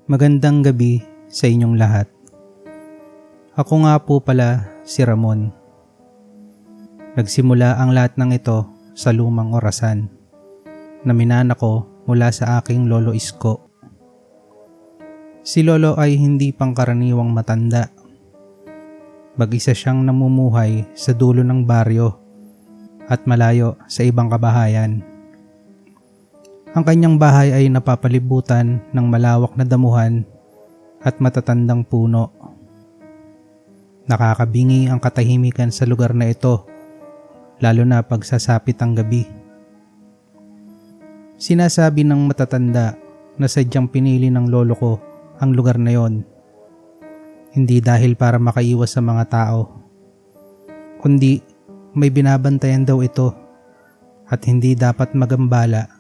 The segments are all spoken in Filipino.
Magandang gabi sa inyong lahat. Ako nga po pala si Ramon. Nagsimula ang lahat ng ito sa lumang orasan na minana ko mula sa aking lolo Isko. Si lolo ay hindi pangkaraniwang matanda. Mag-isa siyang namumuhay sa dulo ng baryo at malayo sa ibang kabahayan. Ang kanyang bahay ay napapalibutan ng malawak na damuhan at matatandang puno. Nakakabingi ang katahimikan sa lugar na ito, lalo na pag sasapit ang gabi. Sinasabi ng matatanda na sadyang pinili ng lolo ko ang lugar na yon, hindi dahil para makaiwas sa mga tao, kundi may binabantayan daw ito at hindi dapat magambala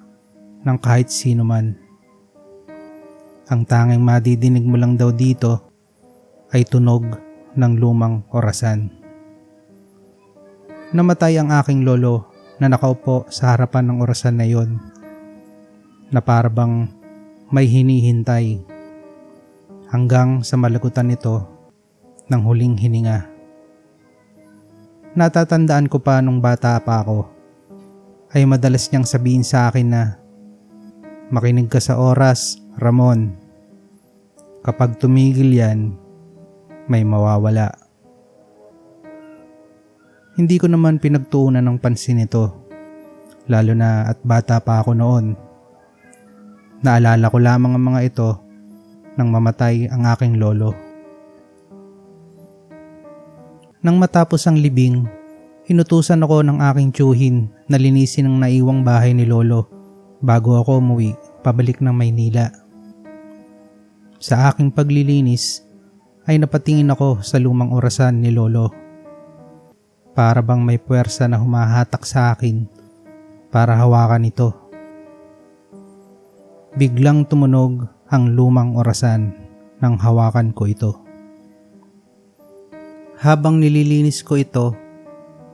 ng kahit sino man. Ang tanging madidinig mo lang daw dito ay tunog ng lumang orasan. Namatay ang aking lolo na nakaupo sa harapan ng orasan na yon, na parabang may hinihintay hanggang sa malagutan nito ng huling hininga. Natatandaan ko pa nung bata pa ako ay madalas niyang sabihin sa akin na, "Makinig ka sa oras, Ramon. Kapag tumigil yan, may mawawala." Hindi ko naman pinagtuunan ng pansin ito, lalo na at bata pa ako noon. Naalala ko lamang ang mga ito nang mamatay ang aking lolo. Nang matapos ang libing, inutusan ako ng aking tiyuhin na linisin ang naiwang bahay ni lolo bago ako umuwi pabalik ng Maynila. Sa aking paglilinis ay napatingin ako sa lumang orasan ni lolo. Para bang may puwersa na humahatak sa akin para hawakan ito. Biglang tumunog ang lumang orasan nang hawakan ko ito. Habang nililinis ko ito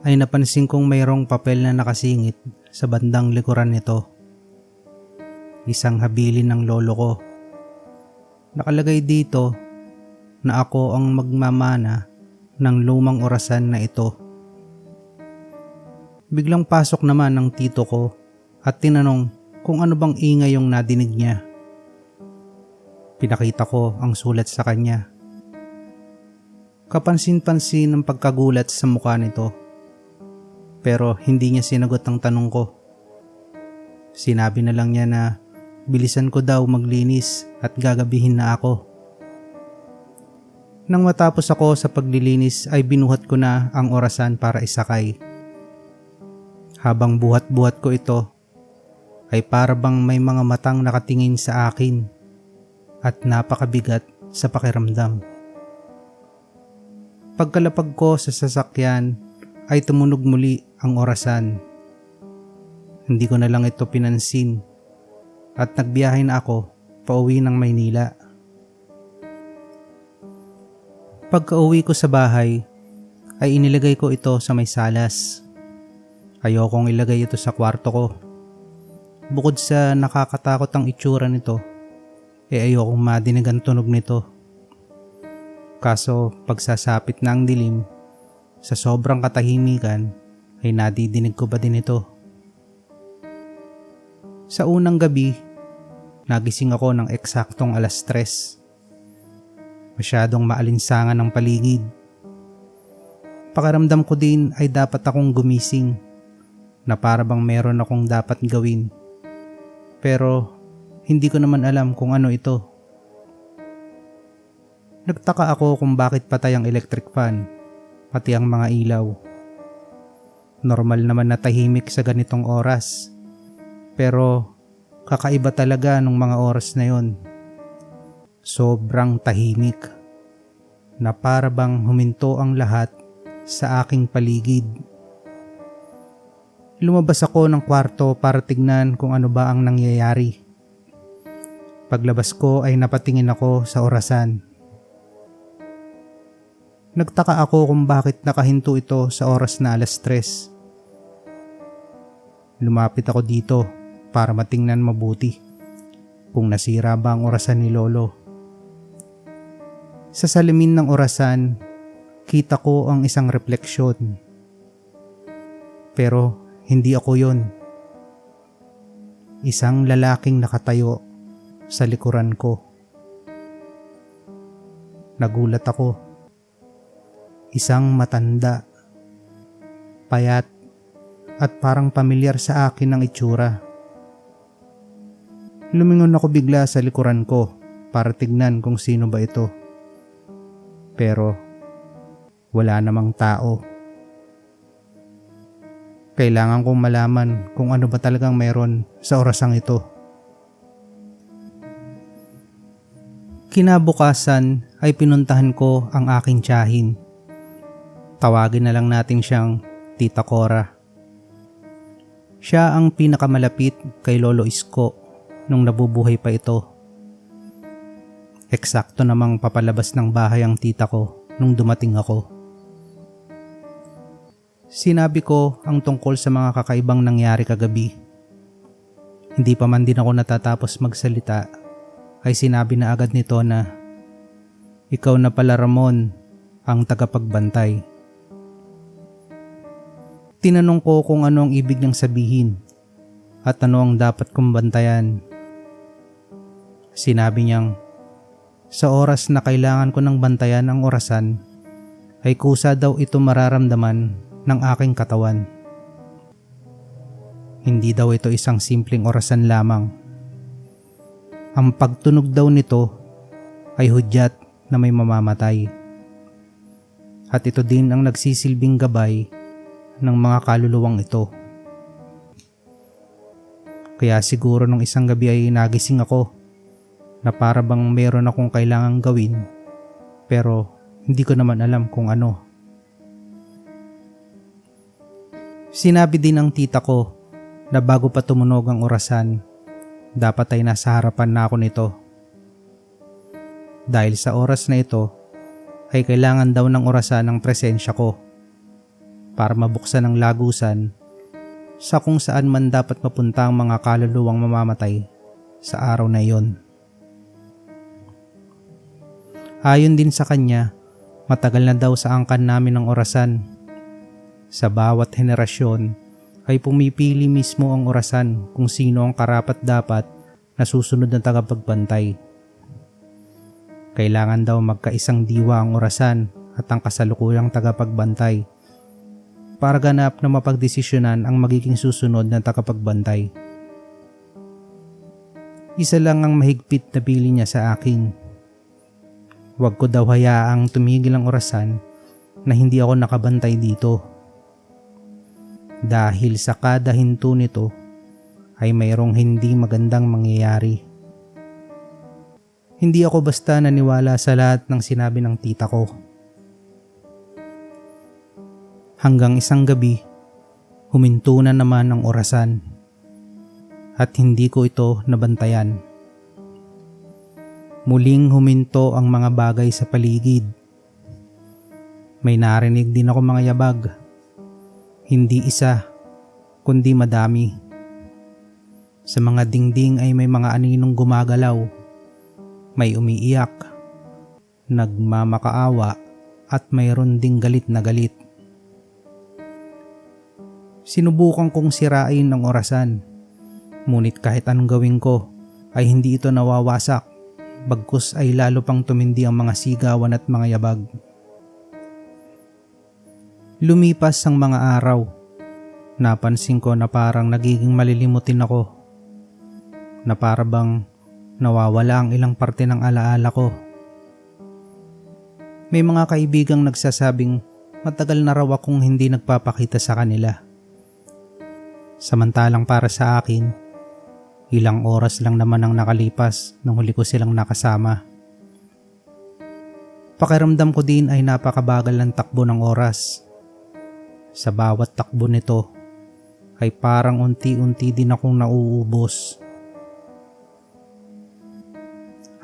ay napansin kong mayroong papel na nakasingit sa bandang likuran nito. Isang habilin ng lolo ko. Nakalagay dito na ako ang magmamana ng lumang orasan na ito. Biglang pasok naman ng tito ko at tinanong kung ano bang ingay yung nadinig niya. Pinakita ko ang sulat sa kanya. Kapansin-pansin ang pagkagulat sa mukha nito, pero hindi niya sinagot ang tanong ko. Sinabi na lang niya na bilisan ko daw maglinis at gagabihin na ako. Nang matapos ako sa paglilinis ay binuhat ko na ang orasan para isakay. Habang buhat-buhat ko ito ay parabang may mga matang nakatingin sa akin at napakabigat sa pakiramdam. Pagkalapag ko sa sasakyan ay tumunog muli ang orasan. Hindi ko na lang ito pinansin at nagbiyahe na ako pauwi ng Maynila. Pagka-uwi ko sa bahay ay inilagay ko ito sa may salas. Ayokong ilagay ito sa kwarto ko. Bukod sa nakakatakot ang itsura nito, ayokong madinig ang tunog nito. Kaso pagsasapit na ang dilim, sa sobrang katahimikan ay nadidinig ko ba din ito. Sa unang gabi, nagising ako ng eksaktong 3:00. Masyadong maalinsangan ang paligid. Pakiramdam ko din ay dapat akong gumising, na parabang meron akong dapat gawin. Pero hindi ko naman alam kung ano ito. Nagtaka ako kung bakit patay ang electric fan, pati ang mga ilaw. Normal naman na tahimik sa ganitong oras. Pero kakaiba talaga nung mga oras na yon. Sobrang tahimik, na parabang huminto ang lahat sa aking paligid. Lumabas ako ng kwarto para tignan kung ano ba ang nangyayari. Paglabas ko ay napatingin ako sa orasan. Nagtaka ako kung bakit nakahinto ito sa oras na 3:00. Lumapit ako dito para matingnan mabuti kung nasira ba ang orasan ni Lolo. Sa salamin ng orasan, kita ko ang isang refleksyon. Pero hindi ako yon. Isang lalaking nakatayo sa likuran ko. Nagulat ako. Isang matanda, payat at parang pamilyar sa akin ang itsura. Lumingon ako bigla sa likuran ko para tignan kung sino ba ito. Pero wala namang tao. Kailangan kong malaman kung ano ba talagang meron sa orasang ito. Kinabukasan ay pinuntahan ko ang aking tiyahin. Tawagin na lang natin siyang Tita Cora. Siya ang pinakamalapit kay Lolo Isko nung nabubuhay pa ito. Eksakto namang papalabas ng bahay ang tita ko nung dumating ako. Sinabi ko ang tungkol sa mga kakaibang nangyari kagabi. Hindi pa man din ako natatapos magsalita ay sinabi na agad nito na, "Ikaw na pala, Ramon, ang tagapagbantay." Tinanong ko kung ano ang ibig niyang sabihin at ano ang dapat kong bantayan. Sinabi niyang, sa oras na kailangan ko ng bantayan ang orasan, ay kusa daw ito mararamdaman ng aking katawan. Hindi daw ito isang simpleng orasan lamang. Ang pagtunog daw nito ay hudyat na may mamamatay. At ito din ang nagsisilbing gabay ng mga kaluluwang ito. Kaya siguro nung isang gabi ay nagising ako na para bang meron akong kailangang gawin pero hindi ko naman alam kung ano. Sinabi din ng tita ko na bago pa tumunog ang orasan, dapat ay nasa harapan na ako nito. Dahil sa oras na ito, ay kailangan daw ng orasan ang presensya ko para mabuksan ang lagusan sa kung saan man dapat mapunta ang mga kaluluwang mamamatay sa araw na iyon. Ayon din sa kanya, matagal na daw sa angkan namin ng orasan. Sa bawat henerasyon ay pumipili mismo ang orasan kung sino ang karapat-dapat na susunod na tagapagbantay. Kailangan daw magkaisang diwa ang orasan at ang kasalukuyang tagapagbantay para ganap na mapagdesisyonan ang magiging susunod na tagapagbantay. Isa lang ang mahigpit na pili niya sa akin. Huwag ko daw hayaang tumigil ang orasan na hindi ako nakabantay dito. Dahil sa kada hinto nito ay mayroong hindi magandang mangyayari. Hindi ako basta naniwala sa lahat ng sinabi ng tita ko. Hanggang isang gabi, huminto na naman ang orasan at hindi ko ito nabantayan. Muling huminto ang mga bagay sa paligid. May narinig din ako mga yabag. Hindi isa, kundi madami. Sa mga dingding ay may mga aninong gumagalaw. May umiiyak, nagmamakaawa at mayroon ding galit na galit. Sinubukan kong sirain ang orasan. Ngunit kahit anong gawin ko ay hindi ito nawawasak. Bagkus ay lalo pang tumindi ang mga sigawan at mga yabag. Lumipas ang mga araw. Napansin ko na parang nagiging malilimutin ako. Na para bang nawawala ang ilang parte ng alaala ko. May mga kaibigang nagsasabing matagal na raw akong hindi nagpapakita sa kanila. Samantalang para sa akin, ilang oras lang naman ang nakalipas nung huli ko silang nakasama. Pakiramdam ko din ay napakabagal ng takbo ng oras. Sa bawat takbo nito ay parang unti-unti din akong nauubos.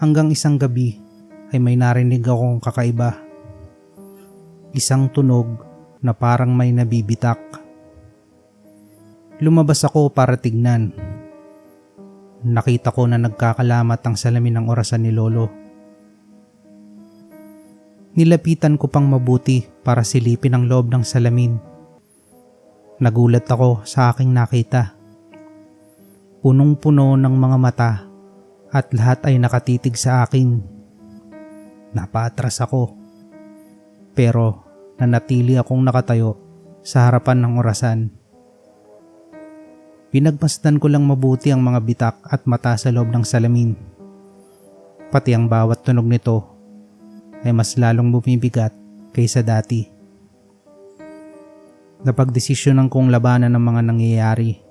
Hanggang isang gabi ay may narinig akong kakaiba. Isang tunog na parang may nabibitak. Lumabas ako para tignan. Nakita ko na nagkakalamat ang salamin ng orasan ni Lolo. Nilapitan ko pang mabuti para silipin ang loob ng salamin. Nagulat ako sa aking nakita. Punong-puno ng mga mata at lahat ay nakatitig sa akin. Napaatras ako. Pero nanatili akong nakatayo sa harapan ng orasan. Pinagmasdan ko lang mabuti ang mga bitak at mata sa loob ng salamin. Pati ang bawat tunog nito ay mas lalong bumibigat kaysa dati. Napagdesisyonan kong labanan ang mga nangyayari.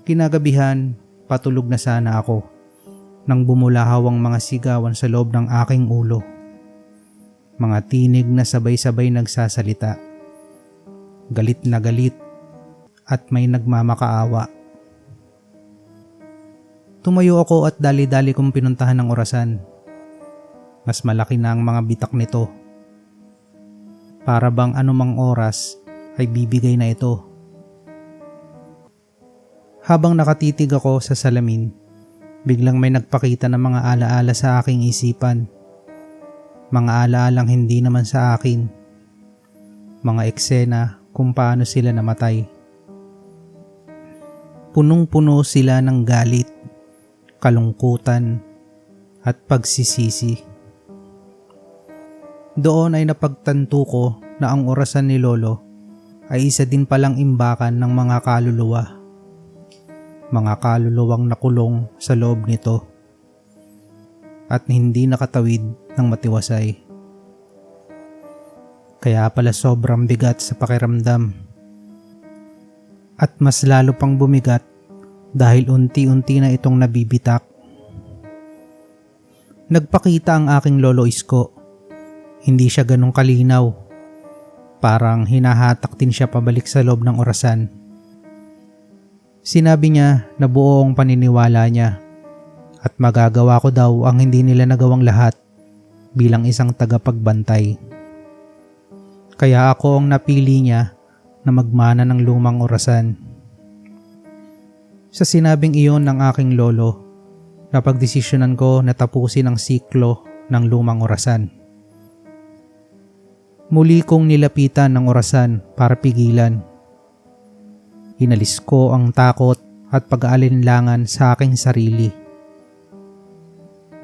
Kinagabihan, patulog na sana ako nang bumulahaw ang mga sigawan sa loob ng aking ulo. Mga tinig na sabay-sabay nagsasalita. Galit na galit at may nagmamakaawa. Tumayo ako at dali-dali kong pinuntahan ang orasan. Mas malaki na ang mga bitak nito. Para bang anumang oras ay bibigay na ito. Habang nakatitig ako sa salamin, biglang may nagpakita ng mga alaala sa aking isipan. Mga alaalang hindi naman sa akin. Mga eksena kung paano sila namatay. Punong-puno sila ng galit, kalungkutan at pagsisisi. Doon ay napagtanto ko na ang orasan ni Lolo ay isa din palang imbakan ng mga kaluluwa. Mga kaluluwang nakulong sa loob nito at hindi nakatawid ng matiwasay. Kaya pala sobrang bigat sa pakiramdam. At mas lalo pang bumigat dahil unti-unti na itong nabibitak. Nagpakita ang aking lolo Isko. Hindi siya ganong kalinaw. Parang hinahatak din siya pabalik sa loob ng orasan. Sinabi niya na buo ang paniniwala niya at magagawa ko daw ang hindi nila nagawang lahat bilang isang tagapagbantay. Kaya ako ang napili niya na magmana ng lumang orasan. Sa sinabing iyon ng aking lolo, napagdesisyonan ko na tapusin ang siklo ng lumang orasan. Muli kong nilapitan ng orasan para pigilan. Inalis ko ang takot at pag-aalinlangan sa aking sarili.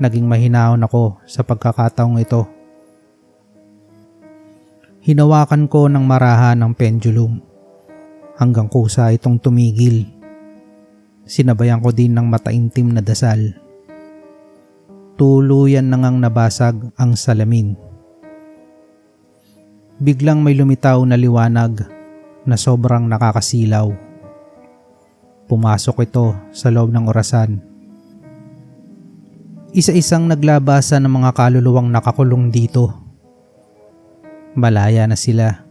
Naging mahinahon ako sa pagkakataong ito. Hinawakan ko ng marahan ng pendulum hanggang kusa itong tumigil. Sinabayan ko din ng mataimtim na dasal. Tuluyan na ngang nabasag ang salamin. Biglang may lumitaw na liwanag na sobrang nakakasilaw. Pumasok ito sa loob ng orasan. Isa-isang naglabasan ng mga kaluluwang nakakulong dito. Malaya na sila.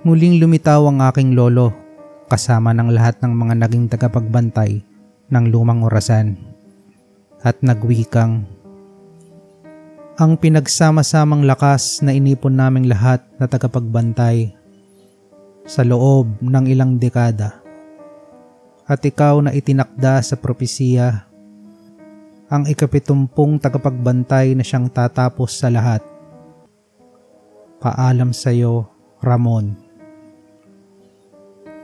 Muling lumitaw ang aking lolo kasama ng lahat ng mga naging tagapagbantay ng lumang orasan at nagwikang, ang pinagsama-samang lakas na inipon naming lahat na tagapagbantay sa loob ng ilang dekada at ikaw na itinakda sa propesiya, ang ika-70 tagapagbantay na siyang tatapos sa lahat. Paalam sa iyo, Ramon.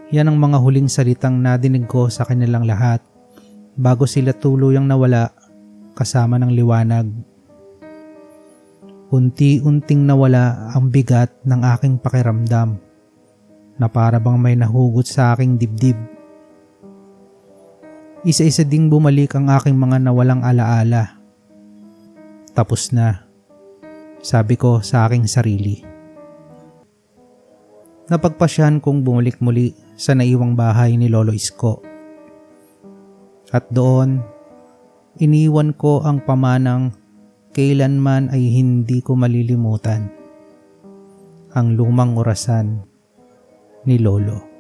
Yan ang mga huling salitang nadinig ko sa kanilang lahat bago sila tuluyang nawala kasama ng liwanag. Unti-unting nawala ang bigat ng aking pakiramdam na para bang may nahugot sa aking dibdib. Isa-isa ding bumalik ang aking mga nawalang alaala. Tapos na, sabi ko sa aking sarili. Napagpasyahan kong bumalik muli sa naiwang bahay ni Lolo Isko. At doon, iniwan ko ang pamanang kailanman ay hindi ko malilimutan, ang lumang orasan ni Lolo.